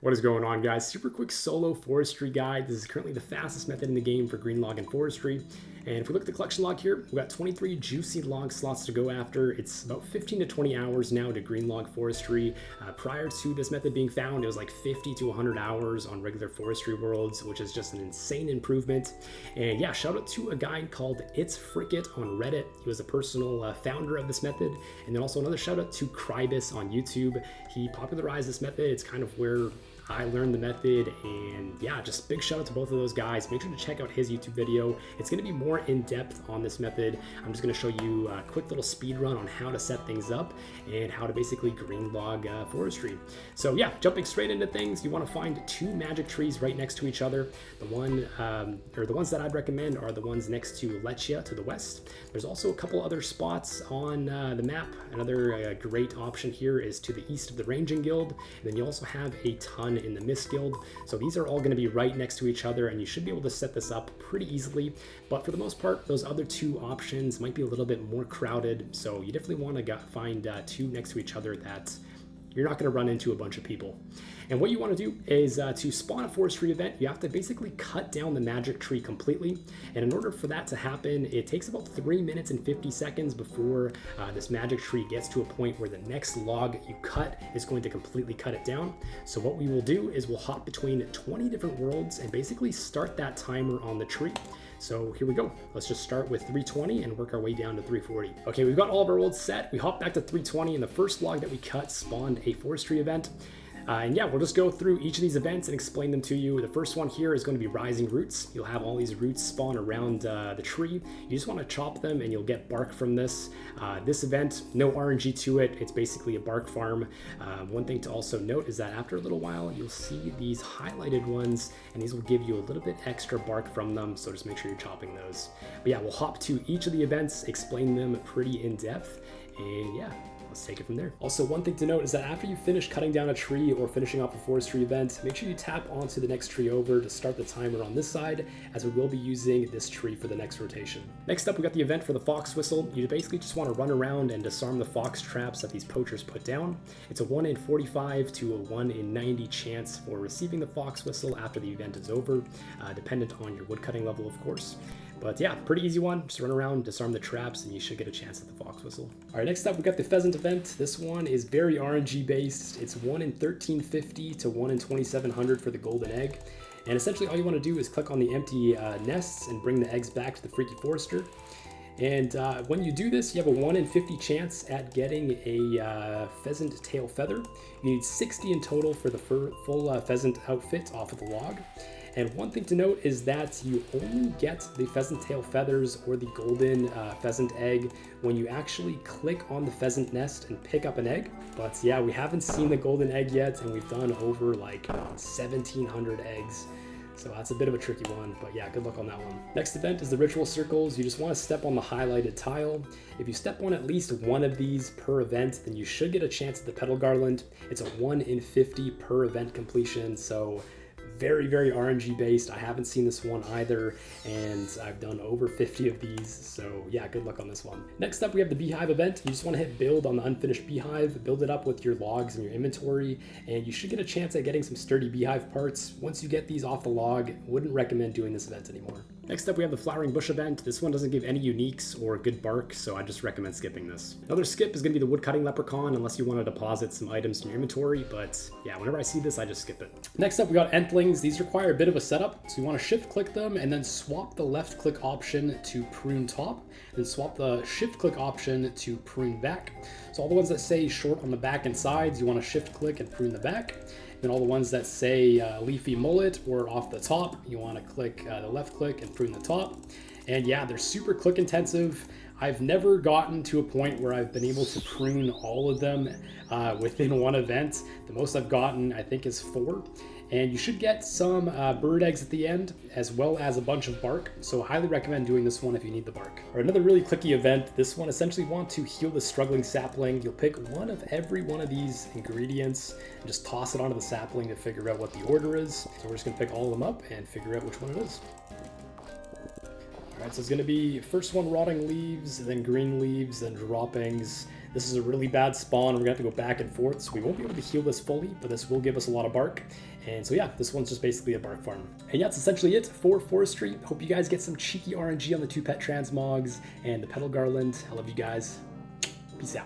What is going on, guys? Super quick solo forestry guide. This is currently the fastest method in the game for Greenlog and Forestry. And if we look at the collection log here, we've got 23 juicy log slots to go after. It's about 15 to 20 hours now to Greenlog Forestry. Prior to this method being found, it was like 50 to 100 hours on regular forestry worlds, which is just an insane improvement. And yeah, shout out to a guy called It's Fricket on Reddit. He was a personal founder of this method. And then also another shout out to Kriibus on YouTube. He popularized this method. It's kind of where I learned the method, and yeah, just big shout out to both of those guys. Make sure to check out his YouTube video. It's going to be more in depth on this method. I'm just going to show you a quick little speed run on how to set things up and how to basically greenlog forestry. So yeah, jumping straight into things, you want to find two magic trees right next to each other. The ones that I'd recommend are the ones next to Lechia to the west. There's also a couple other spots on the map. Another great option here is to the east of the Ranging Guild, and then you also have a ton in the Mist Guild. So these are all going to be right next to each other, and you should be able to set this up pretty easily. But for the most part, those other two options might be a little bit more crowded. So you definitely want to find two next to each other that you're not going to run into a bunch of people. And what you want to do is to spawn a forestry event, you have to basically cut down the magic tree completely. And in order for that to happen, it takes about 3 minutes and 50 seconds before this magic tree gets to a point where the next log you cut is going to completely cut it down. So what we will do is we'll hop between 20 different worlds and basically start that timer on the tree. So here we go. Let's just start with 320 and work our way down to 340. Okay, we've got all of our worlds set. We hop back to 320, and the first log that we cut spawned a forestry event. And yeah, we'll just go through each of these events and explain them to you. The first one here is going to be rising roots. You'll have all these roots spawn around the tree. You just want to chop them and you'll get bark from this. This event, no RNG to it. It's basically a bark farm. One thing to also note is that after a little while, you'll see these highlighted ones, and these will give you a little bit extra bark from them. So just make sure you're chopping those. But yeah, we'll hop to each of the events, explain them pretty in depth, and yeah, let's take it from there. Also, one thing to note is that after you finish cutting down a tree or finishing off a forestry event, make sure you tap onto the next tree over to start the timer on this side, as we will be using this tree for the next rotation. Next up, we got the event for the fox whistle. You basically just want to run around and disarm the fox traps that these poachers put down. It's a 1 in 45 to a 1 in 90 chance for receiving the fox whistle after the event is over, dependent on your woodcutting level, of course. But yeah, pretty easy one. Just run around, disarm the traps, and you should get a chance at the fox whistle. All right, next up, we got the pheasant event. This one is very RNG based. It's 1 in 1350 to 1 in 2700 for the golden egg. And essentially all you want to do is click on the empty nests and bring the eggs back to the freaky forester. And when you do this, you have a 1 in 50 chance at getting a pheasant tail feather. You need 60 in total for the full pheasant outfit off of the log. And one thing to note is that you only get the pheasant tail feathers or the golden pheasant egg when you actually click on the pheasant nest and pick up an egg. But yeah, we haven't seen the golden egg yet, and we've done over like 1,700 eggs. So that's a bit of a tricky one, but yeah, good luck on that one. Next event is the ritual circles. You just want to step on the highlighted tile. If you step on at least one of these per event, then you should get a chance at the petal garland. It's a 1 in 50 per event completion, so very, very RNG based. I haven't seen this one either, and I've done over 50 of these, so yeah, good luck on this one. Next up, we have the beehive event. You just want to hit build on the unfinished beehive, build it up with your logs in your inventory, and you should get a chance at getting some sturdy beehive parts. Once you get these off the log, wouldn't recommend doing this event anymore. Next up, we have the flowering bush event. This one doesn't give any uniques or good bark, so I just recommend skipping this. Another skip is going to be the woodcutting leprechaun, unless you want to deposit some items in your inventory, but yeah, whenever I see this, I just skip it. Next up, we got entlings. These require a bit of a setup, so you want to shift click them and then swap the left click option to prune top, then swap the shift click option to prune back. So all the ones that say short on the back and sides, you want to shift click and prune the back. Then all the ones that say leafy mullet or off the top, you want to click the left click and prune the top. And yeah, they're super click intensive. I've never gotten to a point where I've been able to prune all of them within one event. The most I've gotten, I think, is 4. And you should get some bird eggs at the end, as well as a bunch of bark. So highly recommend doing this one if you need the bark. Or another really clicky event, this one essentially want to heal the struggling sapling. You'll pick one of every one of these ingredients and just toss it onto the sapling to figure out what the order is. So we're just gonna pick all of them up and figure out which one it is. All right, so it's gonna be first one rotting leaves, then green leaves, then droppings, This is a really bad spawn. We're gonna have to go back and forth, so we won't be able to heal this fully, but this will give us a lot of bark. And so yeah, this one's just basically a bark farm. And yeah, that's essentially it for Forestry. Hope you guys get some cheeky RNG on the 2 pet transmogs and the petal garland. I love you guys. Peace out.